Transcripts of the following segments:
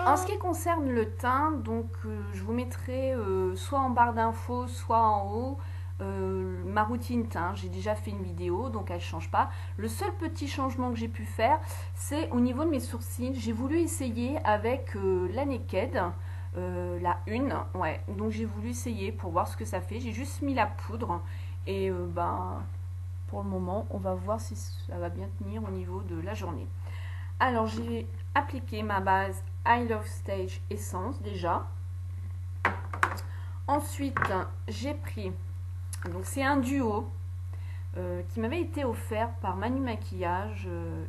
En ce qui concerne le teint, donc je vous mettrai soit en barre d'infos, soit en haut ma routine teint. J'ai déjà fait une vidéo, donc elle ne change pas. Le seul petit changement que j'ai pu faire, c'est au niveau de mes sourcils. J'ai voulu essayer avec la Naked, la 1, ouais. Donc j'ai voulu essayer pour voir ce que ça fait. J'ai juste mis la poudre et ben pour le moment, on va voir si ça va bien tenir au niveau de la journée. Alors j'ai appliqué ma base I Love Stage Essence déjà. Ensuite, j'ai pris, donc c'est un duo qui m'avait été offert par Manu Maquillage,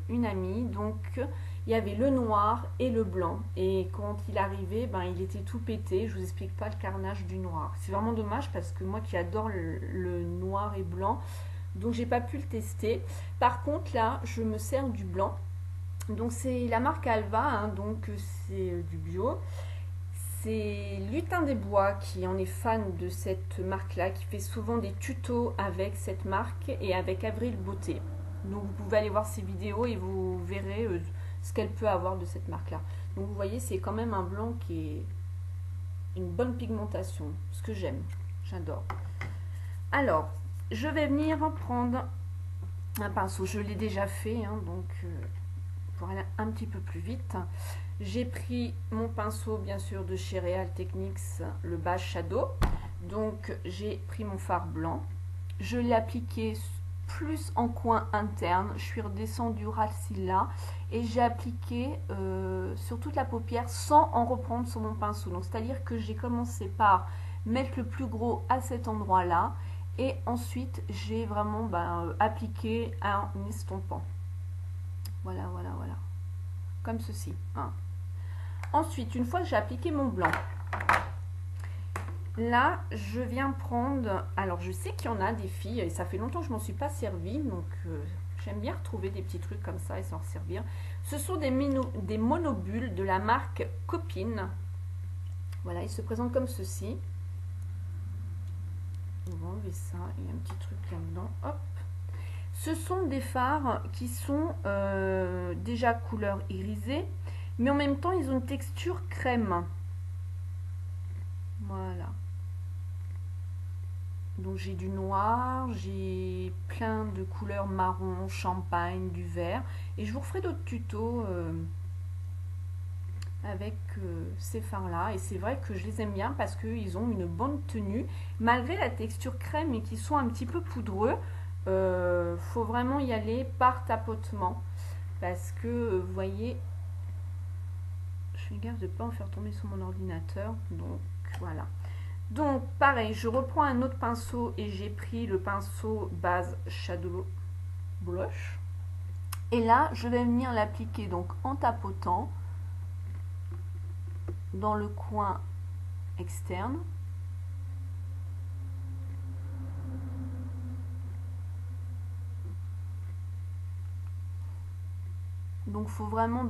une amie. Donc il y avait le noir et le blanc. Et quand il arrivait, ben, il était tout pété. Je vous explique pas le carnage du noir. C'est vraiment dommage parce que moi qui adore le noir et blanc, donc j'ai pas pu le tester. Par contre là, je me sers du blanc. Donc c'est la marque Alva, hein, donc c'est du bio. C'est Lutin des Bois qui en est fan de cette marque-là, qui fait souvent des tutos avec cette marque et avec Avril Beauté. Donc vous pouvez aller voir ses vidéos et vous verrez ce qu'elle peut avoir de cette marque-là. Donc vous voyez, c'est quand même un blanc qui est une bonne pigmentation, ce que j'aime, j'adore. Alors, je vais venir prendre un pinceau, je l'ai déjà fait, hein, donc pour aller un petit peu plus vite. J'ai pris mon pinceau bien sûr de chez Real Techniques, le Base Shadow. Donc j'ai pris mon fard blanc. Je l'ai appliqué plus en coin interne. Je suis redescendue ras le cils là. Et j'ai appliqué sur toute la paupière sans en reprendre sur mon pinceau. Donc c'est-à-dire que j'ai commencé par mettre le plus gros à cet endroit là. Et ensuite j'ai vraiment appliqué un estompant. Voilà, voilà, voilà. Comme ceci. Hein. Ensuite, une fois que j'ai appliqué mon blanc, là, je viens prendre... Alors, je sais qu'il y en a des filles, et ça fait longtemps que je ne m'en suis pas servi, donc j'aime bien retrouver des petits trucs comme ça et s'en servir. Ce sont des monobulles de la marque Copine. Voilà, ils se présentent comme ceci. On va enlever ça, il y a un petit truc là-dedans. Hop. Ce sont des fards qui sont déjà couleur irisée, mais en même temps, ils ont une texture crème. Voilà. Donc j'ai du noir, j'ai plein de couleurs marron, champagne, du vert. Et je vous referai d'autres tutos avec ces fards-là. Et c'est vrai que je les aime bien parce qu'ils ont une bonne tenue. Malgré la texture crème et qu'ils sont un petit peu poudreux, faut vraiment y aller par tapotement. Parce que, vous voyez, je fais gaffe de ne pas en faire tomber sur mon ordinateur. Donc voilà. Donc pareil, je reprends un autre pinceau et j'ai pris le pinceau base Shadow Blush. Et là, je vais venir l'appliquer donc en tapotant dans le coin externe. Donc faut vraiment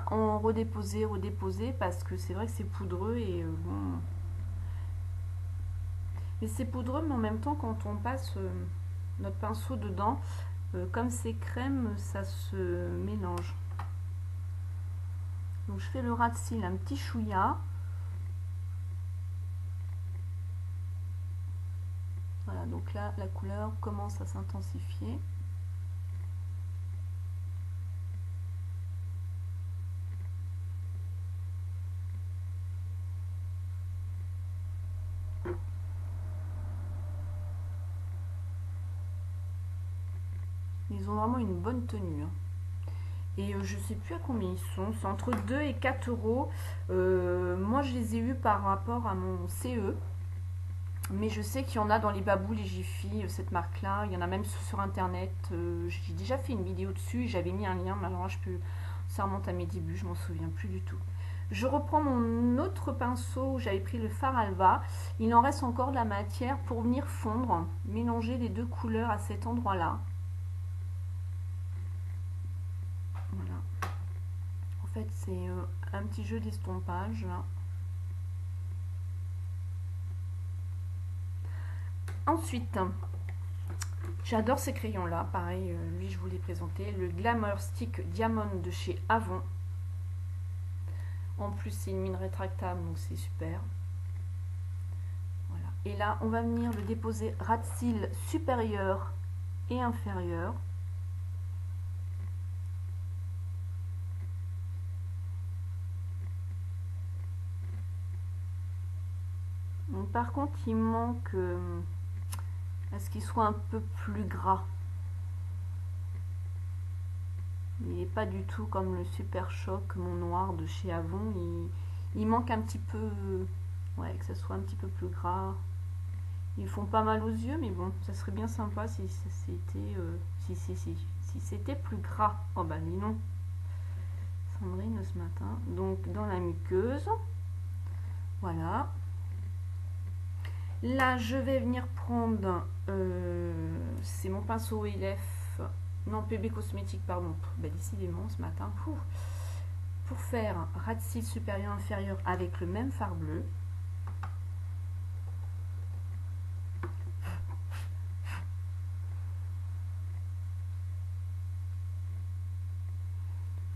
en redéposer parce que c'est vrai que c'est poudreux et bon. Mais c'est poudreux, mais en même temps, quand on passe notre pinceau dedans, comme c'est crème, ça se mélange. Donc je fais le ras de cils un petit chouïa. Voilà, donc là, la couleur commence à s'intensifier. Ils ont vraiment une bonne tenue. Hein. Et je sais plus à combien ils sont. C'est entre 2 et 4 euros. Moi, je les ai eus par rapport à mon CE. Mais je sais qu'il y en a dans les Babou, les Jiffy, cette marque-là. Il y en a même sur Internet. J'ai déjà fait une vidéo dessus. J'avais mis un lien. Mais alors là, ça remonte à mes débuts. Je m'en souviens plus du tout. Je reprends mon autre pinceau. J'avais pris le fard Alva. Il en reste encore de la matière pour venir fondre. Mélanger les deux couleurs à cet endroit-là. Voilà. En fait, c'est un petit jeu d'estompage. Ensuite, j'adore ces crayons-là. Pareil, lui, je vous l'ai présenté. Le Glamour Stick Diamond de chez Avon. En plus, c'est une mine rétractable, donc c'est super. Voilà. Et là, on va venir le déposer ras de cils supérieur et inférieur. Donc, par contre, il manque à ce qu'il soit un peu plus gras. Il n'est pas du tout comme le Super Choc, mon noir de chez Avon. Il manque un petit peu, ouais, que ça soit un petit peu plus gras. Ils font pas mal aux yeux, mais bon, ça serait bien sympa si c'était si c'était plus gras. Oh bah dis non. Sandrine ce matin. Donc dans la muqueuse. Voilà. Là, je vais venir prendre, c'est mon pinceau ELF, non PB Cosmétique, pardon. Bah, décidément ce matin. Pour faire ras de cils supérieur inférieur avec le même fard bleu.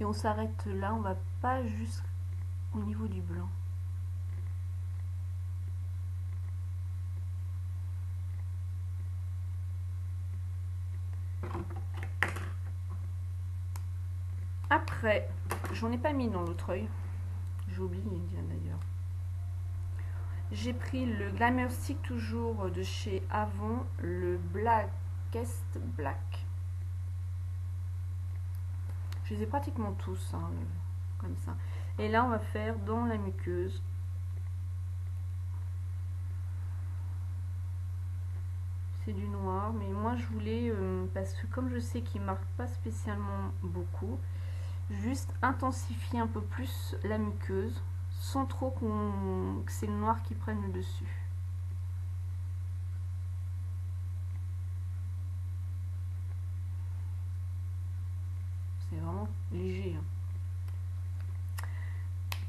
Et on s'arrête là, on va pas jusqu'au niveau du blanc. Après, j'en ai pas mis dans l'autre œil. J'ai oublié d'ailleurs. J'ai pris le Glamour Stick toujours de chez Avon, le Blackest Black. Je les ai pratiquement tous, hein, comme ça. Et là, on va faire dans la muqueuse. C'est du noir, mais moi je voulais, parce que comme je sais qu'il ne marque pas spécialement beaucoup, juste intensifier un peu plus la muqueuse, sans trop que c'est le noir qui prenne le dessus. C'est vraiment léger.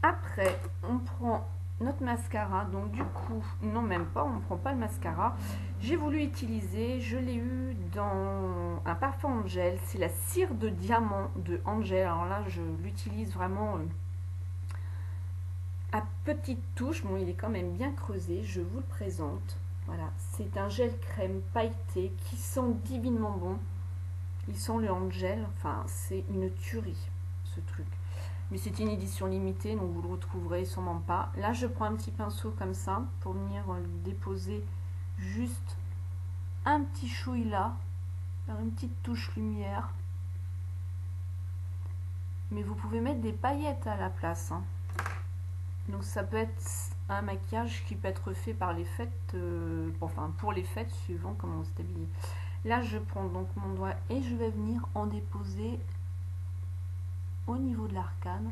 Après, on prend notre mascara, donc du coup, non même pas, on ne prend pas le mascara. J'ai voulu utiliser, je l'ai eu dans un parfum Angel, c'est la cire de diamant de Angel. Alors là, je l'utilise vraiment à petite touche. Bon, il est quand même bien creusé, je vous le présente. Voilà, c'est un gel crème pailleté qui sent divinement bon. Il sent le Angel, enfin c'est une tuerie ce truc. Mais c'est une édition limitée, donc vous le retrouverez sûrement pas. Là, je prends un petit pinceau comme ça pour venir déposer juste un petit chouille là, faire une petite touche lumière. Mais vous pouvez mettre des paillettes à la place, hein. Donc ça peut être un maquillage qui peut être fait par les fêtes, enfin pour les fêtes suivant comment vous êtes habillé. Là, je prends donc mon doigt et je vais venir en déposer au niveau de l'arcane.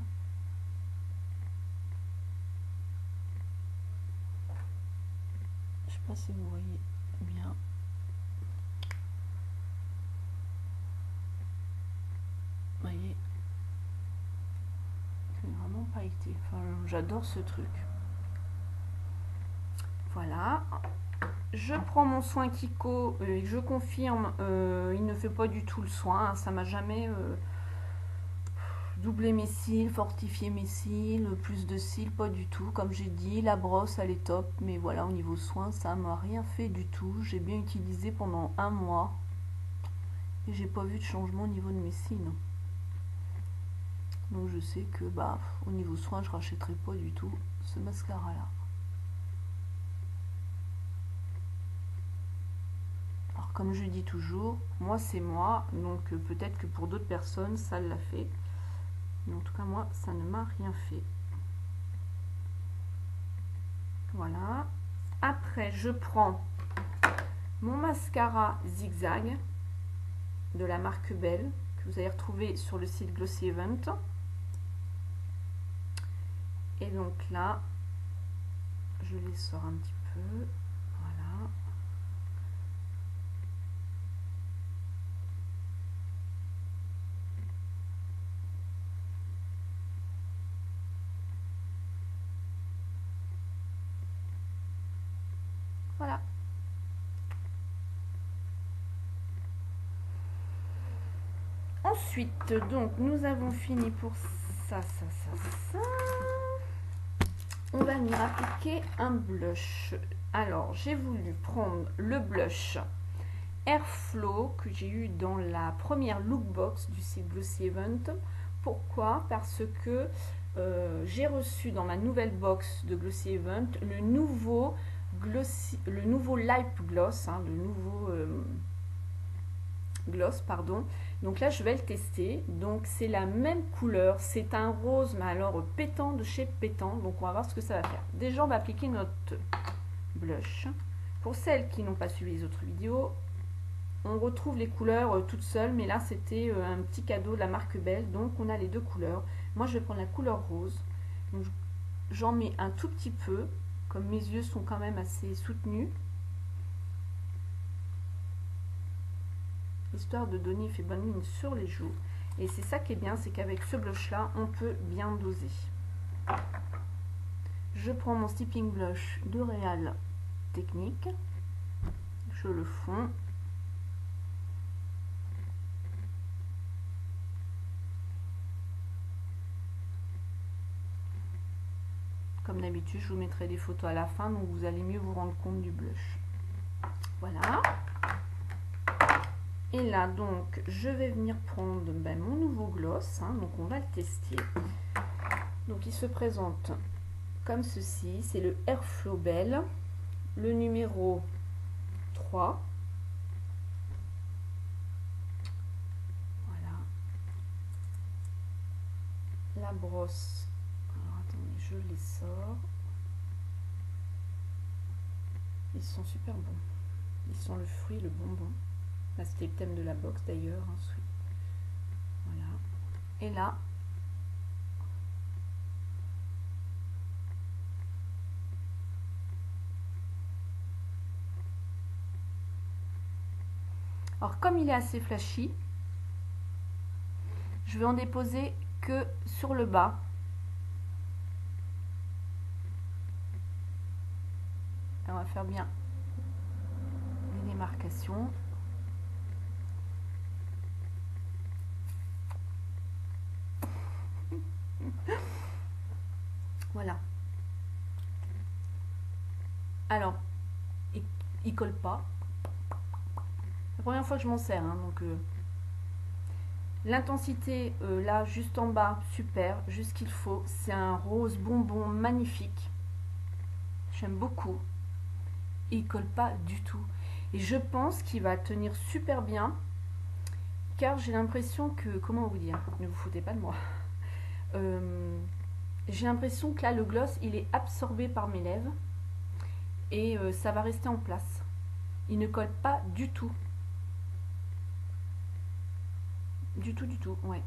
Je sais pas si vous voyez bien. Vous voyez, c'est vraiment pailleté. Enfin, j'adore ce truc. Voilà. Je prends mon soin Kiko, je confirme, il ne fait pas du tout le soin, hein, ça m'a jamais doublé mes cils, fortifié mes cils, plus de cils, pas du tout. Comme j'ai dit, la brosse elle est top, mais voilà, au niveau soin, ça m'a rien fait du tout. J'ai bien utilisé pendant un mois et j'ai pas vu de changement au niveau de mes cils. Donc je sais que bah au niveau soin, je rachèterai pas du tout ce mascara là. Alors comme je dis toujours, moi c'est moi, donc peut-être que pour d'autres personnes ça l'a fait. Mais en tout cas moi ça ne m'a rien fait. Voilà. Après je prends mon mascara zigzag de la marque Belle que vous allez retrouver sur le site Glossy Event. Et donc là je les sors un petit peu. Voilà. Voilà. Ensuite, donc, nous avons fini pour ça. on va venir appliquer un blush. Alors, j'ai voulu prendre le blush Airflow que j'ai eu dans la première lookbox du site Glossy Event. Pourquoi? Parce que j'ai reçu dans ma nouvelle box de Glossy Event le nouveau Light Gloss, hein, le nouveau gloss, pardon. Donc là, je vais le tester. Donc c'est la même couleur, c'est un rose, mais alors pétant de chez Pétant. Donc on va voir ce que ça va faire. Déjà, on va appliquer notre blush. Pour celles qui n'ont pas suivi les autres vidéos, on retrouve les couleurs toutes seules, mais là c'était un petit cadeau de la marque Belle, donc on a les deux couleurs. Moi je vais prendre la couleur rose, j'en mets un tout petit peu, comme mes yeux sont quand même assez soutenus, histoire de donner effet bonne mine sur les joues. Et c'est ça qui est bien, c'est qu'avec ce blush là, on peut bien doser. Je prends mon Stippling Blush de Real Technique, je le fonds. Comme d'habitude, je vous mettrai des photos à la fin, donc vous allez mieux vous rendre compte du blush. Voilà. Et là, donc, je vais venir prendre mon nouveau gloss. Hein, donc, on va le tester. Donc, il se présente comme ceci. C'est le Airflow Belle. Le numéro 3. Voilà. La brosse. Alors, attendez, je les sors. Ils sont super bons. Ils sont le fruit, le bonbon. Là, c'était le thème de la box d'ailleurs. Hein, voilà. Et là, alors comme il est assez flashy, je vais en déposer que sur le bas. On va faire bien les démarcations. Voilà. Alors, il colle pas. La première fois que je m'en sers, hein, donc l'intensité là juste en bas, super, juste ce qu'il faut. C'est un rose bonbon magnifique. J'aime beaucoup. Et il colle pas du tout. Et je pense qu'il va tenir super bien, car j'ai l'impression que, comment vous dire, ne vous foutez pas de moi. J'ai l'impression que là le gloss il est absorbé par mes lèvres et ça va rester en place. Il ne colle pas du tout. Du tout, ouais.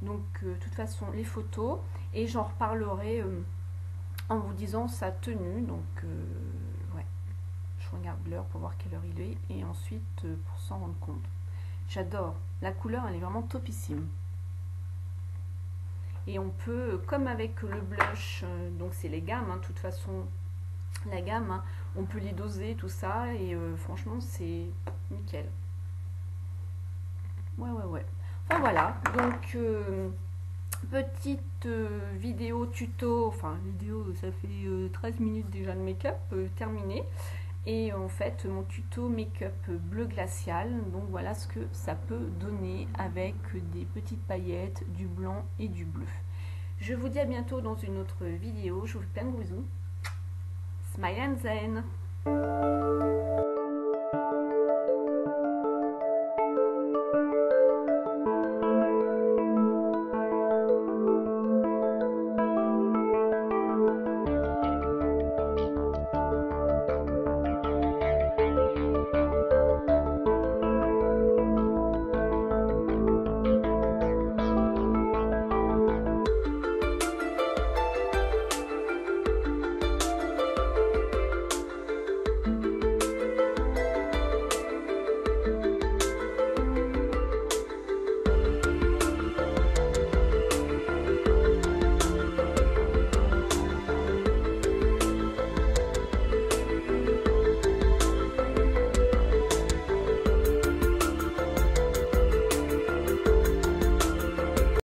Donc de toute façon les photos et j'en reparlerai en vous disant sa tenue. Donc ouais, je regarde l'heure pour voir quelle heure il est et ensuite pour s'en rendre compte. J'adore, la couleur elle est vraiment topissime. Et on peut, comme avec le blush, donc c'est les gammes, hein, de toute façon, la gamme, hein, on peut les doser, tout ça, et franchement, c'est nickel. Ouais. Enfin voilà, donc petite vidéo tuto, enfin vidéo, ça fait 13 minutes déjà de make-up terminé. Et en fait, mon tuto make-up bleu glacial, donc voilà ce que ça peut donner avec des petites paillettes, du blanc et du bleu. Je vous dis à bientôt dans une autre vidéo. Je vous fais plein de bisous. Smile and Zen.